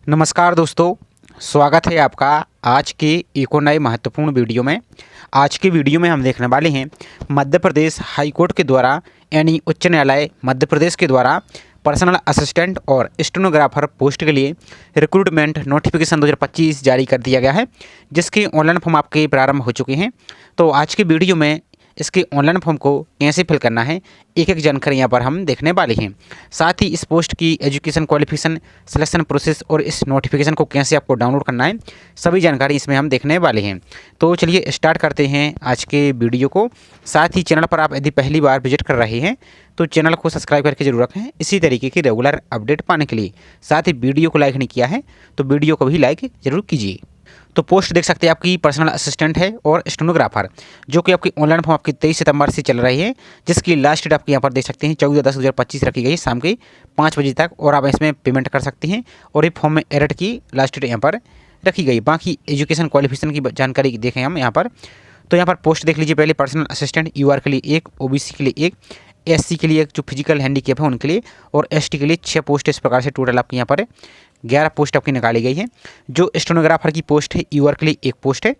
नमस्कार दोस्तों, स्वागत है आपका आज के एक और नए महत्वपूर्ण वीडियो में। आज की वीडियो में हम देखने वाले हैं मध्य प्रदेश हाई कोर्ट के द्वारा यानी उच्च न्यायालय मध्य प्रदेश के द्वारा पर्सनल असिस्टेंट और स्टेनोग्राफर पोस्ट के लिए रिक्रूटमेंट नोटिफिकेशन 2025 जारी कर दिया गया है, जिसके ऑनलाइन फॉर्म आपके प्रारंभ हो चुके हैं। तो आज की वीडियो में इसके ऑनलाइन फॉर्म को कैसे फिल करना है एक एक जानकारी यहाँ पर हम देखने वाले हैं। साथ ही इस पोस्ट की एजुकेशन क्वालिफिकेशन, सिलेक्शन प्रोसेस और इस नोटिफिकेशन को कैसे आपको डाउनलोड करना है, सभी जानकारी इसमें हम देखने वाले हैं। तो चलिए स्टार्ट करते हैं आज के वीडियो को। साथ ही चैनल पर आप यदि पहली बार विजिट कर रहे हैं तो चैनल को सब्सक्राइब करके जरूर रखें इसी तरीके की रेगुलर अपडेट पाने के लिए। साथ ही वीडियो को लाइक नहीं किया है तो वीडियो को भी लाइक जरूर कीजिए। तो पोस्ट देख सकते हैं आपकी पर्सनल असिस्टेंट है और स्टेनोग्राफर, जो कि आपकी ऑनलाइन फॉर्म आपकी 23 सितंबर से चल रही है, जिसकी लास्ट डेट आपके यहाँ पर देख सकते हैं 14/10/2025 रखी गई शाम के 5 बजे तक, और आप इसमें पेमेंट कर सकते हैं। और ये फॉर्म में एडिट की लास्ट डेट यहाँ पर रखी गई। बाकी एजुकेशन क्वालिफिकेशन की जानकारी देखें हम यहाँ पर, तो यहाँ पर पोस्ट देख लीजिए। पहले पर्सनल असिस्टेंट यूआर के लिए 1, ओबीसी के लिए 1, एससी के लिए जो फिजिकल हैंडीकैप है उनके लिए, और एसटी के लिए 6 पोस्ट। इस प्रकार से टोटल आपके यहाँ पर 11 पोस्ट आपकी निकाली गई है। जो स्टेनोग्राफर की पोस्ट है यूआर के लिए 1 पोस्ट है,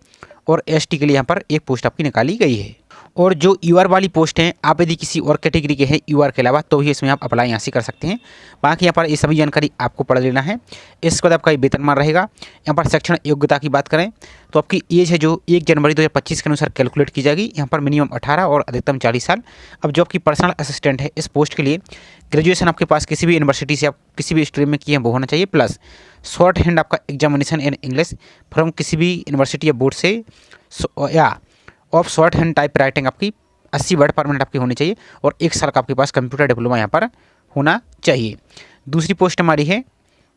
और एसटी के लिए यहाँ पर 1 पोस्ट आपकी निकाली गई है। और जो यूआर वाली पोस्ट हैं, आप यदि किसी और कैटेगरी के हैं यूआर के अलावा तो भी इसमें आप अप्लाई यहाँ से कर सकते हैं। बाकी यहाँ पर ये सभी जानकारी आपको पढ़ लेना है। इसके बाद आपका वेतनमान रहेगा। यहाँ पर शैक्षणिक योग्यता की बात करें तो आपकी एज है जो 1 जनवरी 2025 के अनुसार कैलकुलेट की जाएगी। यहाँ पर मिनिमम 18 और अधिकतम 40 साल। अब जो आपकी पर्सनल असिस्टेंट है इस पोस्ट के लिए ग्रेजुएशन आपके पास किसी भी यूनिवर्सिटी से आप किसी भी स्ट्रीम में किए हैं वो होना चाहिए, प्लस शॉर्ट हैंड आपका एग्जामिनेशन इन इंग्लिश फ्रॉम किसी भी यूनिवर्सिटी या बोर्ड से, या of short hand type writing आपकी 80 वर्ड पर मिनट आपकी होनी चाहिए, और 1 साल का आपके पास कंप्यूटर डिप्लोमा यहाँ पर होना चाहिए। दूसरी पोस्ट हमारी है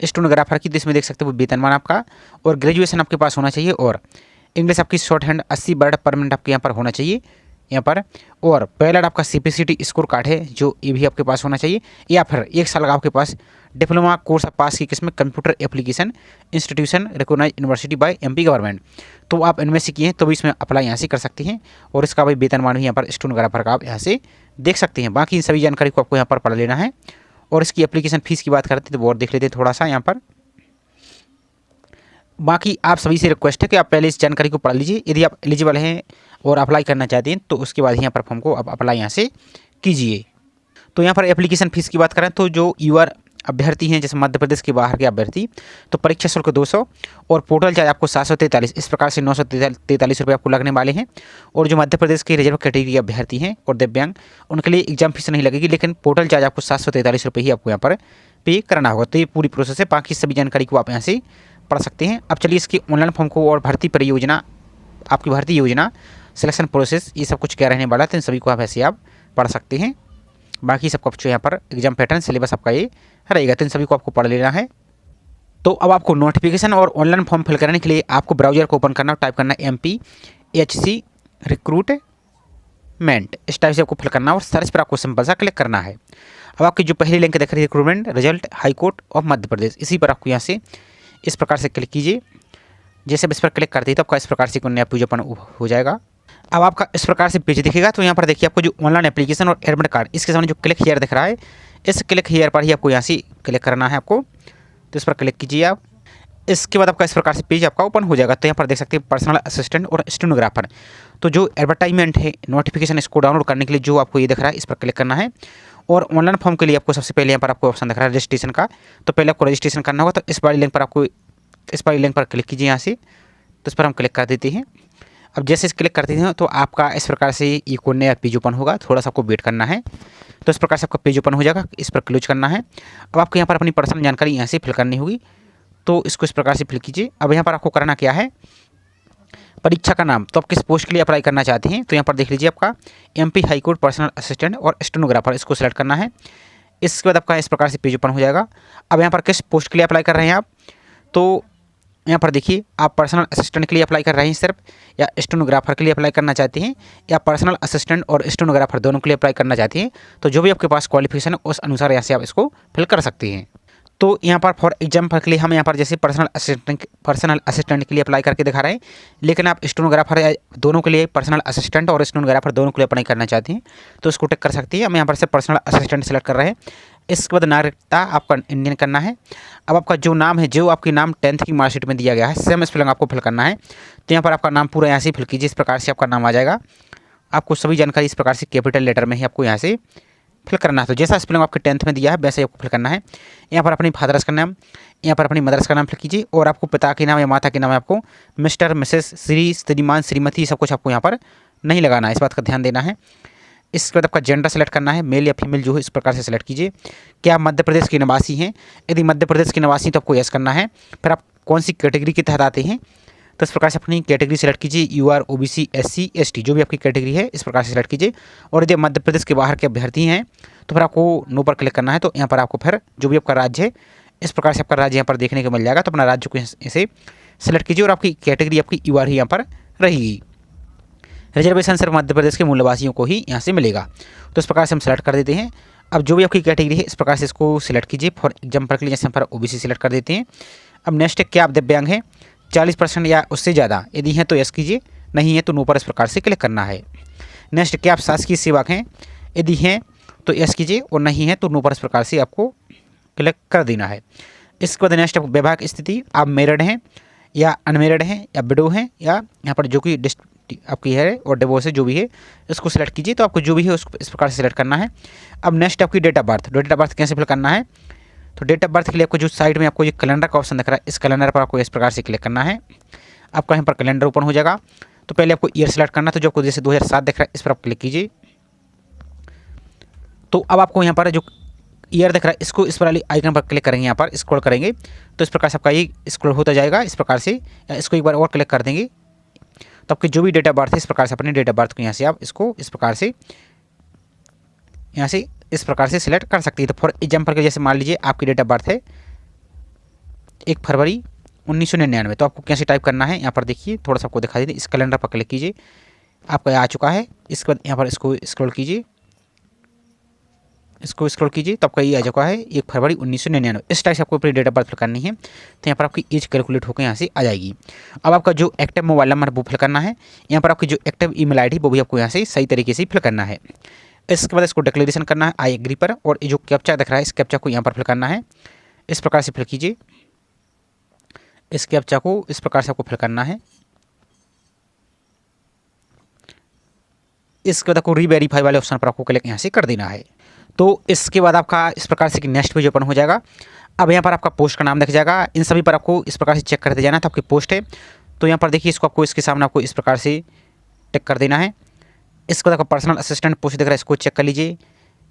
स्टेनोग्राफर की, जिसमें देख सकते हो वेतनमान आपका और ग्रेजुएशन आपके पास होना चाहिए, और इंग्लिश आपकी शॉर्ट हैंड 80 वर्ड पर मिनट आपके यहाँ पर होना चाहिए यहाँ पर। और पहला आपका सीपीसीटी स्कोर कार्ड है जो ये भी आपके पास होना चाहिए, या फिर 1 साल का आपके पास डिप्लोमा कोर्स आप पास की किस्म computer application institution recognized university by MP government, तो आप इनमें से किए हैं तो भी इसमें अप्लाई यहाँ से कर सकते हैं। और इसका भाई वेतनमान भी यहाँ पर स्टेनोग्राफर का आप यहाँ से देख सकते हैं। बाकी इन सभी जानकारी को आपको यहाँ पर पढ़ लेना है। और इसकी एप्लीकेशन फ़ीस की बात करते हैं तो वो और देख लेते हैं थोड़ा सा यहाँ पर। बाकी आप सभी से रिक्वेस्ट है कि आप पहले इस जानकारी को पढ़ लीजिए। यदि आप एलिजिबल हैं और अप्लाई करना चाहते हैं तो उसके बाद यहाँ पर फॉर्म को आप अप्लाई यहाँ से कीजिए। तो यहाँ पर एप्लीकेशन फ़ीस की बात करें तो जो यूआर अभ्यर्थी हैं जैसे मध्य प्रदेश के बाहर के अभ्यर्थी, तो परीक्षा शुल्क 200 और पोर्टल चार्ज आपको 743, इस प्रकार से 943 रुपये आपको लगने वाले हैं। और जो मध्य प्रदेश के रिजर्व कैटेगरी के अभ्यर्थी हैं और दिव्यांग, उनके लिए एग्जाम फीस नहीं लगेगी, लेकिन पोर्टल चार्ज आपको 743 रुपये ही आपको यहाँ पर पे करना होगा। तो ये पूरी प्रोसेस है। बाकी सभी जानकारी को आप यहाँ से पढ़ सकते हैं। अब चलिए इसके ऑनलाइन फॉर्म को और भर्ती परियोजना, आपकी भर्ती योजना, सिलेक्शन प्रोसेस, ये सब कुछ क्या रहने वाला है, तो इन सभी को आप ऐसे आप पढ़ सकते हैं। बाकी सबको आपको यहाँ पर एग्जाम पैटर्न सिलेबस आपका ये रहेगा, तो इन सभी को आपको पढ़ लेना है। तो अब आपको नोटिफिकेशन और ऑनलाइन फॉर्म फिल करने के लिए आपको ब्राउजर को ओपन करना, टाइप करना MPHC रिक्रूटमेंट, इस टाइप से आपको फिल करना और सर्च पर आपको सिंपल सा क्लिक करना है। अब आपकी जो पहली लिंक देख रही है recruitment result high court of Madhya Pradesh, इसी पर आपको यहाँ से इस प्रकार से क्लिक कीजिए। जैसे इस पर क्लिक करते ही तो आपका इस प्रकार से नया पेज ओपन हो जाएगा। अब आपका इस प्रकार से पेज दिखेगा। तो यहाँ पर देखिए आपको जो ऑनलाइन एप्लीकेशन और एडमिट कार्ड, इसके सामने जो क्लिक हियर दिख रहा है, इस क्लिक हियर पर ही आपको यहाँ से क्लिक करना है आपको। तो इस पर क्लिक कीजिए आप। इसके बाद आपका इस प्रकार से पेज आपका ओपन हो जाएगा। तो यहाँ पर देख सकते हैं पर्सनल असिस्टेंट और स्टेनोग्राफर, तो जो एडवर्टाइजमेंट है नोटिफिकेशन, इसको डाउनलोड करने के लिए जो आपको ये दिख रहा है इस पर क्लिक करना है। और ऑनलाइन फॉर्म के लिए आपको सबसे पहले यहाँ पर आपको ऑप्शन दिख रहा है रजिस्ट्रेशन का, तो पहले आपको रजिस्ट्रेशन करना होगा। तो इस वाली लिंक पर आपको इस वाली लिंक पर क्लिक कीजिए यहाँ से। तो इस पर हम क्लिक कर देते हैं। अब जैसे इस क्लिक करते हैं तो आपका इस प्रकार से ये कोई नया पेज ओपन होगा, थोड़ा सा आपको वेट करना है। तो इस प्रकार से आपका पेज ओपन हो जाएगा, इस पर क्लोज करना है। अब आपको यहाँ पर अपनी पर्सनल जानकारी यहाँ से फिल करनी होगी, तो इसको इस प्रकार से फिल कीजिए। अब यहाँ पर आपको करना क्या है, परीक्षा का नाम, तो आप किस पोस्ट के लिए अप्लाई करना चाहते हैं, तो यहाँ पर देख लीजिए आपका MP high court personal assistant और स्टेनोग्राफर, इसको सेलेक्ट करना है। इसके बाद आपका इस प्रकार से पेज ओपन हो जाएगा। अब यहाँ पर किस पोस्ट के लिए अप्लाई कर रहे हैं आप, तो यहाँ पर देखिए आप पर्सनल असिस्टेंट के लिए अप्लाई कर रहे हैं सिर्फ, या स्टेनोग्राफर के लिए अप्लाई करना चाहते हैं, या पर्सनल असिस्टेंट और स्टेनोग्राफर दोनों के लिए अप्लाई करना चाहते हैं, तो जो भी आपके पास क्वालिफिकेशन है उस अनुसार यहाँ से आप इसको फिल कर सकते हैं। तो यहाँ पर फॉर एग्जाम्पल के लिए हम यहाँ पर जैसे पर्सनल असिस्टेंट के लिए अप्लाई करके दिखा रहे हैं, लेकिन आप स्टेनोग्राफर दोनों के लिए, पर्सनल असिस्टेंट और स्टेनोग्राफर दोनों के लिए अप्लाई करना चाहते हैं तो इसको टिक कर सकते हैं। हम यहाँ पर से पर्सनल असिस्टेंट सेलेक्ट कर रहे हैं। इसके बाद नागरिकता आपका इंडियन करना है। अब आपका जो नाम है, जो आपके नाम 10th की मार्कशीट में दिया गया है, सेम स्पेलिंग आपको फिल करना है। तो यहाँ पर आपका नाम पूरा यहाँ से फिल कीजिए, इस प्रकार से आपका नाम आ जाएगा। आपको सभी जानकारी इस प्रकार से कैपिटल लेटर में ही आपको यहाँ से फिल करना है। तो जैसा स्पेलिंग आपके 10th में दिया है वैसे ही आपको फिल करना है। यहाँ पर अपनी फादर्स का नाम, यहाँ पर अपनी मदर्स का नाम फिल कीजिए, और आपको पिता के नाम या माता के नाम आपको मिस्टर, मिसेस, श्री, श्रीमान, श्रीमती सब कुछ आपको यहाँ पर नहीं लगाना है, इस बात का ध्यान देना है। इसके बाद आपका जेंडर सेलेक्ट करना है, मेल या फीमेल जो है इस प्रकार से सेलेक्ट कीजिए। क्या आप मध्य प्रदेश के निवासी हैं? यदि मध्य प्रदेश के निवासी तो आपको यस करना है। फिर आप कौन सी कैटेगरी के तहत आते हैं, तो इस प्रकार से अपनी कैटेगरी सेलेक्ट कीजिए। UR, OBC, SC, ST जो भी आपकी कैटेगरी है इस प्रकार से सेलेक्ट कीजिए। और यदि मध्य प्रदेश के बाहर के अभ्यर्थी हैं तो फिर आपको नो पर क्लिक करना है। तो यहाँ पर आपको फिर जो भी आपका राज्य है इस प्रकार से आपका राज्य यहाँ पर देखने को मिल जाएगा। तो अपना राज्य को इसे सेलेक्ट कीजिए और आपकी कैटेगरी आपकी UR ही यहाँ पर रहेगी। रिजर्वेशन सिर्फ मध्य प्रदेश के मूलवासियों को ही यहाँ से मिलेगा। तो इस प्रकार से हम सेलेक्ट कर देते हैं। अब जो भी आपकी कैटेगरी है इस प्रकार से इसको सिलेक्ट कीजिए। फॉर एग्जाम्पल के लिए जैसे हम पर OBC सिलेक्ट कर देते हैं। अब नेक्स्ट है, क्या आप दिव्यांग हैं? 40% या उससे ज़्यादा, यदि हैं तो यस कीजिए, नहीं है तो नो पर इस प्रकार से क्लिक करना है। नेक्स्ट, क्या आप शासकीय सेवक हैं? यदि हैं तो यस कीजिए, और नहीं है तो नो पर इस प्रकार से आपको क्लिक कर देना है। इसके बाद नेक्स्ट वैवाहिक स्थिति, आप मैरिड हैं या अनमेरिड हैं या विडो हैं, या यहाँ पर जो कि आपकी है और डिवोर्स है जो भी है इसको सिलेक्ट कीजिए। तो आपको जो भी है उसको इस प्रकार से सिलेक्ट करना है। अब नेक्स्ट आपकी date of birth, date of birth कैसे फिल करना है? तो डेट ऑफ बर्थ के लिए आपको जो साइड में आपको ये कैलेंडर का ऑप्शन दिख रहा है, इस कैलेंडर पर आपको इस प्रकार से क्लिक करना है। आपका यहाँ पर कैलेंडर ओपन हो जाएगा। तो पहले आपको ईयर सेलेक्ट करना है, तो जो आपको जैसे 2007 दिख रहा है इस पर आप क्लिक कीजिए। तो अब आपको यहाँ पर जो ईयर दिख रहा है इसको इस पर वाली आइकन पर क्लिक करेंगे, यहाँ पर स्क्रॉल करेंगे तो इस प्रकार से आपका ये स्क्रॉल होता जाएगा इस प्रकार से। इसको एक बार और क्लिक कर देंगे तो आपकी जो भी डेट ऑफ बर्थ है इस प्रकार से अपने डेट ऑफ बर्थ को यहाँ से आप इसको इस प्रकार से यहाँ से इस प्रकार से सिलेक्ट कर सकती है। तो फॉर एग्जाम्पल के जैसे मान लीजिए आपकी डेट ऑफ बर्थ है 1 फरवरी 1999, तो आपको कैसे टाइप करना है यहाँ पर देखिए, थोड़ा सा आपको दिखा दीजिए। इस कैलेंडर पर क्लिक कीजिए, आपका आ चुका है। इसके बाद यहाँ पर इसको स्क्रॉल कीजिए, इसको स्क्रॉल कीजिए तो आपका ये आ चुका है 1 फरवरी 1999। इस टाइप से आपको अपनी डेट ऑफ बर्थ फिल करनी है। तो यहाँ पर आपकी एज कैलकुलेट होकर यहाँ से आ जाएगी। अब आपका जो एक्टिव मोबाइल नंबर वो फिल करना है। यहाँ पर आपकी जो एक्टिव ईमेल आईडी वो भी आपको यहाँ से सही तरीके से फिल करना है। इसके बाद इसको डिक्लेरेशन करना है आई एग्री पर, और ये जो कैप्चा दिख रहा है इस कैप्चा को यहाँ पर फिल करना है। इस प्रकार से फिल कीजिए, इस कैप्चा को इस प्रकार से आपको फिल करना है। इसके बाद आपको रीवेरीफाई वाले ऑप्शन पर आपको क्लिक यहाँ से कर देना है। तो इसके बाद आपका इस प्रकार से कि नेक्स्ट पेज ओपन हो जाएगा। अब यहाँ पर आपका पोस्ट का नाम दिख जाएगा। इन सभी पर आपको इस प्रकार से चेक करते जाना। तो आपकी पोस्ट है तो यहाँ पर देखिए इसको आपको इसके सामने आपको इस प्रकार से टिक कर देना है। इसके बाद आपका पर्सनल असिस्टेंट पोस्ट दिख रहा है, इसको चेक कर लीजिए।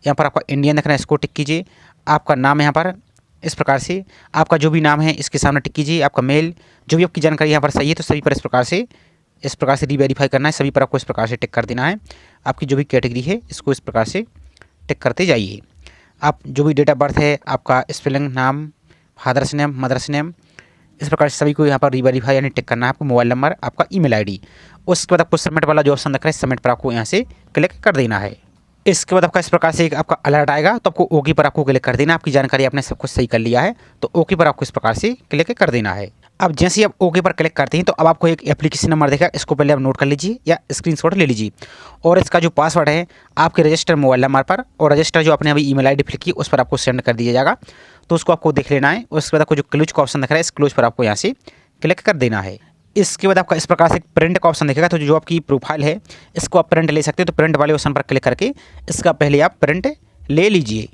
यहाँ पर आपका इंडियन दिख रहा है, इसको टिक कीजिए। आपका नाम यहाँ पर इस प्रकार से आपका जो भी नाम है इसके सामने टिक कीजिए। आपका मेल जो भी आपकी जानकारी यहाँ पर सही है तो सभी पर इस प्रकार से रीवेरीफाई करना है। सभी पर आपको इस प्रकार से टिक कर देना है। आपकी जो भी कैटेगरी है इसको इस प्रकार से टिक करते जाइए। आप जो भी डेट ऑफ बर्थ है, आपका स्पेलिंग, नाम, फादर्स नेम, मदर्स नेम, इस प्रकार से सभी को यहाँ पर रीवेरीफाई यानी टिक करना है। आपको मोबाइल नंबर, आपका ईमेल आईडी। उसके बाद आपको सबमिट वाला जो ऑप्शन दिख रहा है सबमिट पर आपको यहाँ से क्लिक कर देना है। इसके बाद आपका इस प्रकार से एक आपका अलर्ट आएगा तो आपको ओके पर आपको क्लिक कर देना। आपकी जानकारी आपने सब कुछ सही कर लिया है तो ओके पर आपको इस प्रकार से क्लिक कर देना है। अब जैसे ही आप ओके पर क्लिक करते हैं तो अब आपको एक एप्लीकेशन नंबर देगा, इसको पहले आप नोट कर लीजिए या स्क्रीनशॉट ले लीजिए। और इसका जो पासवर्ड है आपके रजिस्टर मोबाइल नंबर पर और रजिस्टर जो आपने अभी ईमेल आईडी फिल की उस पर आपको सेंड कर दिया जाएगा। तो उसको आपको देख लेना है। उसके बाद आपको जो क्लोज का ऑप्शन दिख रहा है इस क्लोज पर आपको यहाँ से क्लिक कर देना है। इसके बाद आपका इस प्रकार से प्रिंट का ऑप्शन दिखेगा। तो जो आपकी प्रोफाइल है इसको आप प्रिंट ले सकते हो। तो प्रिंट वाले ऑप्शन पर क्लिक करके इसका पहले आप प्रिंट ले लीजिए।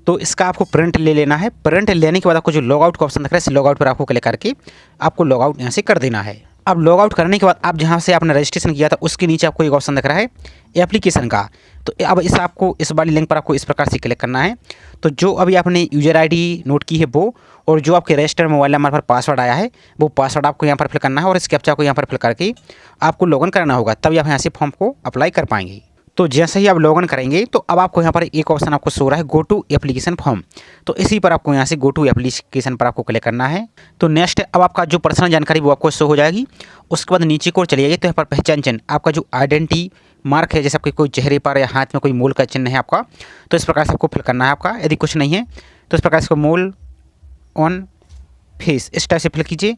तो इसका आपको प्रिंट ले लेना है। प्रिंट लेने के बाद आपको जो लॉग आउट का ऑप्शन दिख रहा है इस लॉग आउट पर आपको क्लिक करके आपको लॉग आउट यहाँ से कर देना है। अब लॉग आउट करने के बाद आप जहाँ से आपने रजिस्ट्रेशन किया था उसके नीचे आपको एक ऑप्शन दिख रहा है एप्लीकेशन का। तो अब इस वाली लिंक पर आपको इस प्रकार से क्लिक करना है। तो जो अभी आपने यूजर आईडी नोट की है वो, और जो आपके रजिस्टर्ड मोबाइल नंबर पर पासवर्ड आया है वो पासवर्ड आपको यहाँ पर फिल करना है। और इस कैप्चा को यहाँ पर फिल करके आपको लॉगिन करना होगा, तभी आप यहाँ से फॉर्म को अप्लाई कर पाएंगे। तो जैसे ही आप लॉगिन करेंगे तो अब आपको यहाँ पर एक ऑप्शन आपको शो रहा है गो टू एप्लीकेशन फॉर्म। तो इसी पर आपको यहाँ से गो टू एप्लीकेशन पर आपको क्लिक करना है। तो नेक्स्ट अब आपका जो पर्सनल जानकारी वो आपको शो हो जाएगी। उसके बाद नीचे को चली जाइए तो यहाँ पर पहचान चिन्ह आपका जो आइडेंटिटी मार्क है, जैसे आपके कोई चेहरे पर या हाथ में कोई मोल का चिन्ह है आपका, तो इस प्रकार से आपको फिल करना है। आपका यदि कुछ नहीं है तो इस प्रकार से मोल ऑन फेस इस टाइप से फिल कीजिए।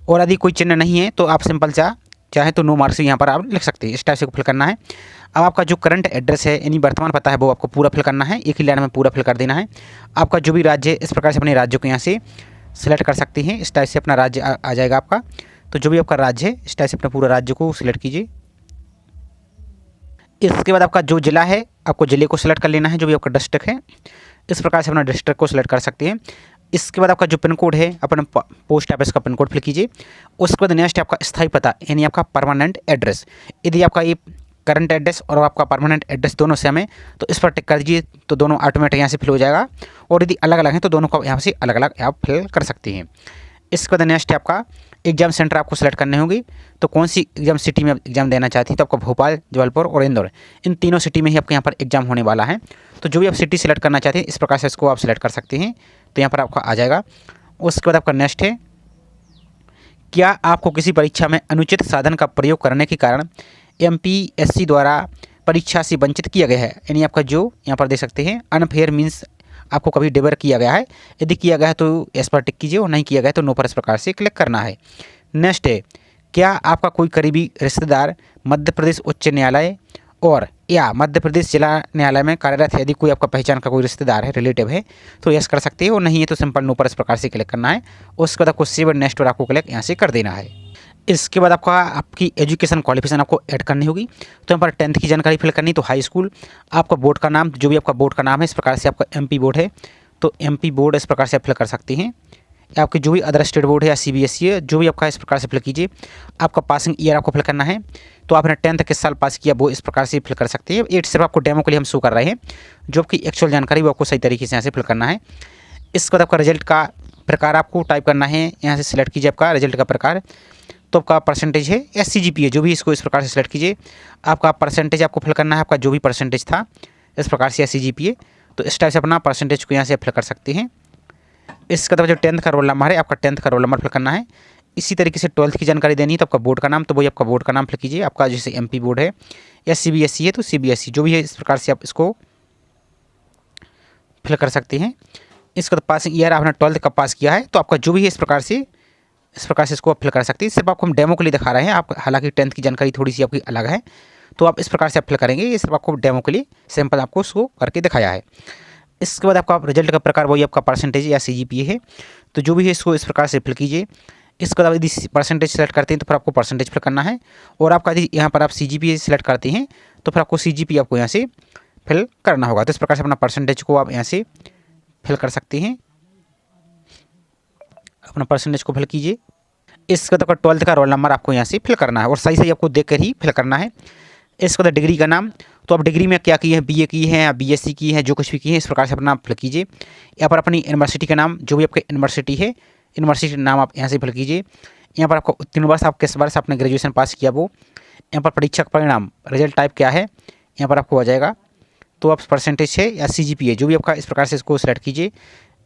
और यदि कोई चिन्ह नहीं है तो आप सिंपल सा चाहे तो नो मार्क्स यहाँ पर आप लिख सकते हैं। इस टाइप से फिल करना है। अब आपका जो करंट एड्रेस है यानी वर्तमान पता है वो आपको पूरा फिल करना है, एक ही लाइन में पूरा फिल कर देना है। आपका जो भी राज्य है इस प्रकार से अपने राज्य को यहाँ से सिलेक्ट कर सकते हैं। इस टाइप से अपना राज्य आ जाएगा आपका। तो जो भी आपका राज्य है इस टाइप से अपने पूरा राज्य को सिलेक्ट कीजिए। इसके बाद आपका जो जिला है आपको जिले को सिलेक्ट कर लेना है, जो भी आपका डिस्ट्रिक्ट है इस प्रकार से अपना डिस्ट्रिक्ट को सिलेक्ट कर सकते हैं। इसके बाद आपका जो पिन कोड है अपना पोस्ट ऑफिस का पिन कोड फिल कीजिए। उसके बाद नेक्स्ट आपका स्थायी पता यानी आपका परमानेंट एड्रेस। यदि आपका ये करंट एड्रेस और आपका परमानेंट एड्रेस दोनों सेम है तो इस पर टिक कर दीजिए, तो दोनों ऑटोमेटिक यहाँ से फिल हो जाएगा। और यदि अलग अलग हैं तो दोनों को यहाँ से अलग अलग आप फिल कर सकते हैं। इसके बाद नेक्स्ट आपका एग्जाम सेंटर आपको सेलेक्ट करनी होगी। तो कौन सी एग्जाम सिटी में एग्जाम देना चाहती है, तो आपको भोपाल, जबलपुर और इंदौर, इन तीनों सिटी में ही आपके यहाँ पर एग्जाम होने वाला है। तो जो भी आप सिटी सेलेक्ट करना चाहते हैं इस प्रकार से इसको आप सेलेक्ट कर सकते हैं, तो यहाँ पर आपका आ जाएगा। उसके बाद आपका नेक्स्ट है, क्या आपको किसी परीक्षा में अनुचित साधन का प्रयोग करने के कारण MPSC द्वारा परीक्षा से वंचित किया गया है, यानी आपका जो यहाँ पर देख सकते हैं अनफेयर मीन्स आपको कभी डिबर किया गया है। यदि किया गया है तो एस पर टिक कीजिए और नहीं किया गया है तो नो पर इस प्रकार से क्लिक करना है। नेक्स्ट है, क्या आपका कोई करीबी रिश्तेदार मध्य प्रदेश उच्च न्यायालय और या मध्य प्रदेश जिला न्यायालय में कार्यरत है। यदि कोई आपका पहचान का कोई रिश्तेदार है, रिलेटिव है, तो यस कर सकते हैं और नहीं है तो सिंपल नो पर इस प्रकार से क्लिक करना है। उसके बाद आपको सेव एंड नेक्स्ट पर आपको क्लिक यहाँ से कर देना है। इसके बाद आपकी एजुकेशन क्वालिफिकेशन आपको ऐड करनी होगी। तो यहाँ पर 10th की जानकारी फिल करनी, तो हाई स्कूल, आपका बोर्ड का नाम, जो भी आपका बोर्ड का नाम है इस प्रकार से आपका MP बोर्ड है तो MP बोर्ड इस प्रकार से आप फिल कर सकते हैं। आपके जो भी अदर स्टेट बोर्ड है या CBSE है, जो भी आपका इस प्रकार से फिल कीजिए। आपका पासिंग ईयर आपको फिल करना है, तो आपने 10th किस साल पास किया वो इस प्रकार से फिल कर सकते हैं। 8 सिर्फ आपको डेमो के लिए हम शो कर रहे हैं, जो आपकी एक्चुअल जानकारी वो आपको सही तरीके से यहाँ से फिल करना है। इसके बाद आपका रिजल्ट का प्रकार आपको टाइप करना है, यहाँ से सिलेक्ट कीजिए आपका रिजल्ट का प्रकार। तो आपका परसेंटेज है या CGPA, जो भी इसको इस प्रकार से सिलेक्ट कीजिए। आपका परसेंटेज आपको फिल करना है, आपका जो भी परसेंटेज था इस प्रकार से या CGPA, तो इस टाइप से अपना परसेंटेज को यहाँ से फिल कर सकते हैं। इसके बाद जो 10th का रोल नंबर है आपका 10th का रोल नंबर फिल करना है। इसी तरीके से 12th की जानकारी देनी है, तो आपका बोर्ड का नाम, तो वही आपका बोर्ड का नाम फिल कीजिए। आपका जैसे MP बोर्ड है या CBSE है तो CBSE, जो भी है इस प्रकार से आप इसको फिल कर सकते हैं। इसके बाद पासिंग ईयर आपने 12th का पास किया है तो आपका जो भी है इस प्रकार से इसको आप फिल कर सकते हैं। सिर्फ आपको हम डेमो के लिए दिखा रहे हैं, आप हालांकि 10th की जानकारी थोड़ी सी आपकी अलग है, तो आप इस प्रकार से आप फिल करेंगे। ये सिर्फ आपको डेमो के लिए सिंपल आपको उसको करके दिखाया है। इसके बाद आपका रिजल्ट का प्रकार वही आपका परसेंटेज या CGPA है, तो जो भी है इसको इस प्रकार से फिल कीजिए। इसके बाद यदि परसेंटेज सेलेक्ट करते हैं तो फिर आपको परसेंटेज फिल करना है, और आपका यदि यहाँ पर आप CGPA सेलेक्ट करते हैं तो फिर आपको CGPA आपको यहाँ से फिल करना होगा। तो इस प्रकार से अपना परसेंटेज को आप यहाँ से फिल कर सकते हैं, अपना परसेंटेज को फिल कीजिए। इसके बाद आपका 12th का रोल नंबर आपको यहाँ से फिल करना है और सही सही आपको देख कर ही फिल करना है। इसके बाद डिग्री का नाम, तो आप डिग्री में क्या की है, BA की है या BSc की है, जो कुछ भी की है इस प्रकार से अपना फिल कीजिए। यहाँ पर अपनी यूनिवर्सिटी का नाम, जो भी आपकी यूनिवर्सिटी है यूनिवर्सिटी नाम आप यहाँ से फिल कीजिए। यहाँ पर आपका उत्तीर्ण वर्ष, आप किस वर्ष आपने ग्रेजुएशन पास किया वो। यहाँ पर परीक्षा का परिणाम, रिजल्ट टाइप क्या है यहाँ पर आपको आ जाएगा। तो आप परसेंटेज है या CGPA, जो भी आपका इस प्रकार से इसको सिलेक्ट कीजिए।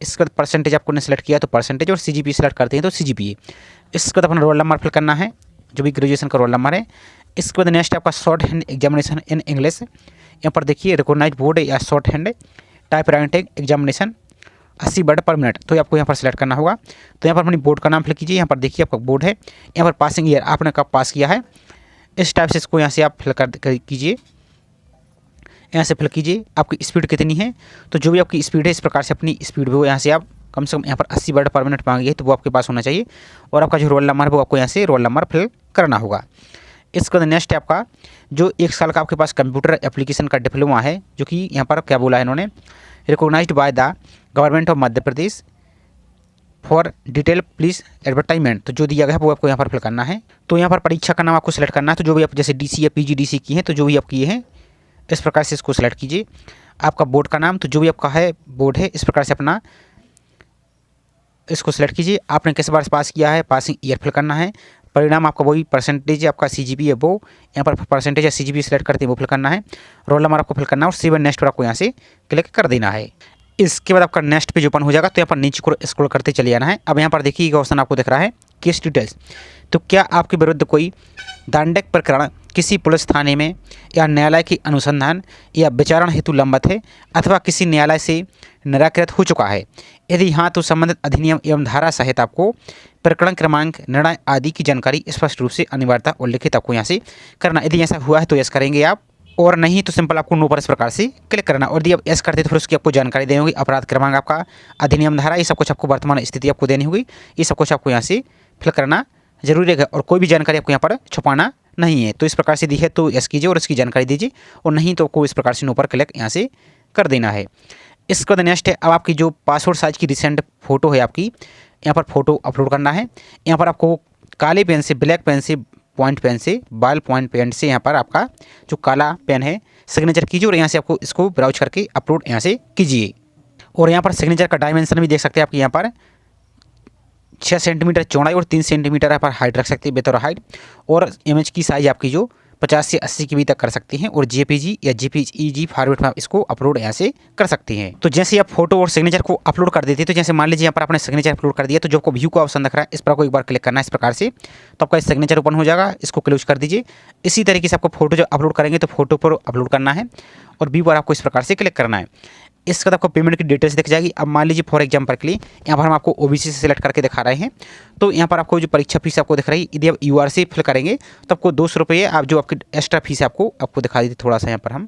इसके बाद परसेंटेज आपको ने सिलेक्ट किया तो परसेंटेज, और CGPA सेलेक्ट करते हैं तो CGPA। इसके बाद अपना रोल नंबर फिल करना है, जो भी ग्रेजुएशन का रोल नंबर है। इसके बाद नेक्स्ट आपका short hand examination in English, यहाँ पर देखिए रिकॉग्नाइज्ड बोर्ड या short hand type writing examination 80 word पर मिनट, तो आपको यहाँ पर सिलेक्ट करना होगा। तो यहाँ पर अपनी बोर्ड का नाम फिल कीजिए। यहाँ पर देखिए आपका बोर्ड है, यहाँ पर पासिंग ईयर आपने कब पास किया है, इस टाइप से इसको यहाँ से आप फिल कर कीजिए। यहाँ से फिल कीजिए आपकी स्पीड कितनी है, तो जो भी आपकी स्पीड है इस प्रकार से अपनी स्पीड भी यहाँ से आप कम से कम यहाँ पर 80 वर्ड पर मिनट मांगी है तो वो आपके पास होना चाहिए। और आपका जो रोल नंबर है वो आपको यहाँ से रोल नंबर फिल करना होगा। इसके बाद नेक्स्ट है आपका जो 1 साल का आपके पास कंप्यूटर एप्लीकेशन का डिप्लोमा है, जो कि यहाँ पर क्या बोला है इन्होंने, recognized by the government of Madhya Pradesh for detail please advertisement, तो जो दिया गया है वो आपको यहाँ पर फिल करना है। तो यहाँ पर परीक्षा का नाम आपको सिलेक्ट करना है, तो जो भी आप जैसे DC या PGDC की है तो जो भी आप किए हैं इस प्रकार से इसको सिलेक्ट कीजिए। आपका बोर्ड का नाम, तो जो भी आपका है बोर्ड है इस प्रकार से अपना इसको सिलेक्ट कीजिए। आपने किस बार पास किया है, पासिंग ईयर फिल करना है। परिणाम आपका वही परसेंटेज आपका CGPA है वो, यहाँ पर परसेंटेज या CGPA सेलेक्ट करते हैं वो फिल करना है। रोल नंबर आपको फिल करना है और सेव एंड नेक्स्ट पर आपको यहाँ से क्लिक कर देना है। इसके बाद आपका नेक्स्ट पेज ओपन हो जाएगा, तो यहाँ पर नीचे को स्क्रॉल करते चले जाना है। अब यहाँ पर देखिए क्वेश्चन आपको दिख रहा है केस डिटेल्स, तो क्या आपके विरुद्ध कोई दांडक प्रकरण किसी पुलिस थाने में या न्यायालय की अनुसंधान या विचारण हेतु लंबित है अथवा किसी न्यायालय से निराकृत हो चुका है। यदि हाँ तो संबंधित अधिनियम एवं धारा सहित आपको प्रकरण क्रमांक, निर्णय आदि की जानकारी स्पष्ट रूप से अनिवार्यता उल्लिखित आपको यहाँ से करना। यदि ऐसा हुआ है तो यस करेंगे आप, और नहीं तो सिंपल आपको नो पर इस प्रकार से क्लिक करना। और यदि आप यस करते तो फिर उसकी आपको जानकारी देनी होगी, अपराध क्रमांक आपका, अधिनियम धारा, ये सब कुछ आपको वर्तमान स्थिति आपको देनी होगी। ये सब कुछ आपको यहाँ से फिल करना जरूरी है, और कोई भी जानकारी आपको यहाँ पर छुपाना नहीं है। तो इस प्रकार से दी है तो यस कीजिए और इसकी जानकारी दीजिए, और नहीं तो आपको इस प्रकार से नो पर क्लिक यहाँ से कर देना है। इसके बाद नेक्स्ट है, अब आपकी जो पासपोर्ट साइज की रिसेंट फोटो है आपकी, यहाँ पर फोटो अपलोड करना है। यहाँ पर आपको काले पेन से, ब्लैक पेन से, पॉइंट पेन से, बॉल पॉइंट पेन से यहाँ पर आपका जो काला पेन है सिग्नेचर कीजिए, और यहाँ से आपको इसको ब्राउज करके अपलोड यहाँ से कीजिए। और यहाँ पर सिग्नेचर का डायमेंशन भी देख सकते हैं आपकी, यहाँ पर 6 सेंटीमीटर चौड़ाई और 3 सेंटीमीटर यहाँ पर हाइट रख सकते हैं, बेतौर हाइट। और इमेज की साइज आपकी जो 50 से 80 KB तक कर सकती हैं, और JPG या JPEG फॉर्मेट में आप इसको अपलोड यहाँ से कर सकती हैं। तो जैसे आप फोटो और सिग्नेचर को अपलोड कर देते हैं, तो जैसे मान लीजिए यहाँ पर आपने सिग्नेचर अपलोड कर दिया, तो जो आपको व्यू का ऑप्शन दिख रहा है इस पर आपको एक बार क्लिक करना है इस प्रकार से, तो आपका सिग्नेचर ओपन हो जाएगा, इसको क्लोज कर दीजिए। इसी तरीके से आपको फोटो जो अपलोड करेंगे तो फोटो पर अपलोड करना है, और व्यू पर आपको इस प्रकार से क्लिक करना है। इसके बाद आपको पेमेंट की डिटेल्स दिख जाएगी। अब मान लीजिए फॉर एग्जाम्पल के लिए यहाँ पर हम आपको OBC से सिलेक्ट करके दिखा रहे हैं, तो यहाँ पर आपको जो परीक्षा फीस आपको दिख रही है, यदि आप UR से फिल करेंगे तो आपको 200 रुपये आप जो आपकी एक्स्ट्रा फीस आपको दिखा दी थी थोड़ा सा यहाँ पर हम,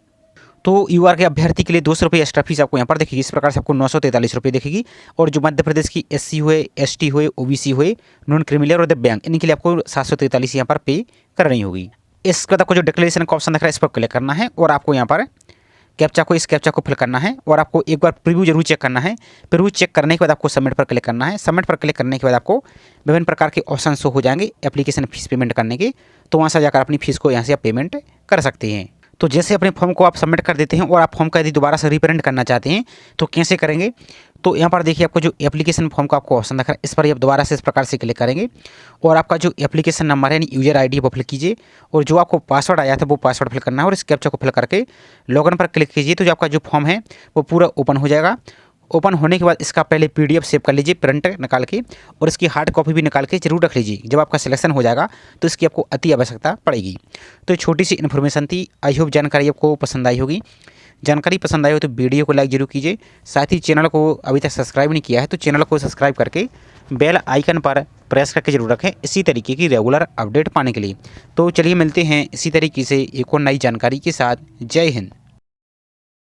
तो UR के अभ्यर्थी के लिए 200 रुपये एक्स्ट्रा फीस आपको यहाँ पर दिखेगी। इस प्रकार से आपको 943 रुपये दिखेगी। और जो मध्य प्रदेश की SC हुए, ST हुए, OBC हुए, नॉन क्रिमिनल और दिव्यांग, इनके लिए आपको 743 यहाँ पर पे करनी होगी। इसके बाद आपको जो डिक्लेरेशन का ऑप्शन दिख रहा है इस पर क्लिक करना है, और आपको यहाँ पर इस कैप्चा को फिल करना है, और आपको एक बार प्रीव्यू जरूर चेक करना है। प्रीव्यू चेक करने के बाद आपको सबमिट पर क्लिक करना है। सबमिट पर क्लिक करने के बाद आपको विभिन्न प्रकार के ऑप्शन शो हो जाएंगे एप्लीकेशन फीस पेमेंट करने के, तो वहाँ से जाकर अपनी फीस को यहाँ से आप पेमेंट कर सकते हैं। तो जैसे अपने फॉर्म को आप सबमिट कर देते हैं और आप फॉर्म का यदि दोबारा से रीप्रिंट करना चाहते हैं तो कैसे करेंगे, तो यहाँ पर देखिए आपको जो एप्लीकेशन फॉर्म का आपको ऑप्शन दिख रहा है इस पर आप दोबारा से इस प्रकार से क्लिक करेंगे, और आपका जो एप्लीकेशन नंबर है यानी यूजर ID वो फिल कीजिए, और जो आपको पासवर्ड आया था वो पासवर्ड फिल करना है, और इस कैप्चा को फिल करके लॉगिन पर क्लिक कीजिए। तो जो आपका जो फॉर्म है वो पूरा ओपन हो जाएगा। ओपन होने के बाद इसका पहले PDF सेव कर लीजिए प्रिंट निकाल के, और इसकी हार्ड कॉपी भी निकाल के जरूर रख लीजिए। जब आपका सिलेक्शन हो जाएगा तो इसकी आपको अति आवश्यकता पड़ेगी। तो छोटी सी इन्फॉर्मेशन थी, आई होप जानकारी आपको पसंद आई होगी। जानकारी पसंद आई हो तो वीडियो को लाइक जरूर कीजिए, साथ ही चैनल को अभी तक सब्सक्राइब नहीं किया है तो चैनल को सब्सक्राइब करके बेल आइकन पर प्रेस करके जरूर रखें इसी तरीके की रेगुलर अपडेट पाने के लिए। तो चलिए मिलते हैं इसी तरीके से एक और नई जानकारी के साथ। जय हिंद।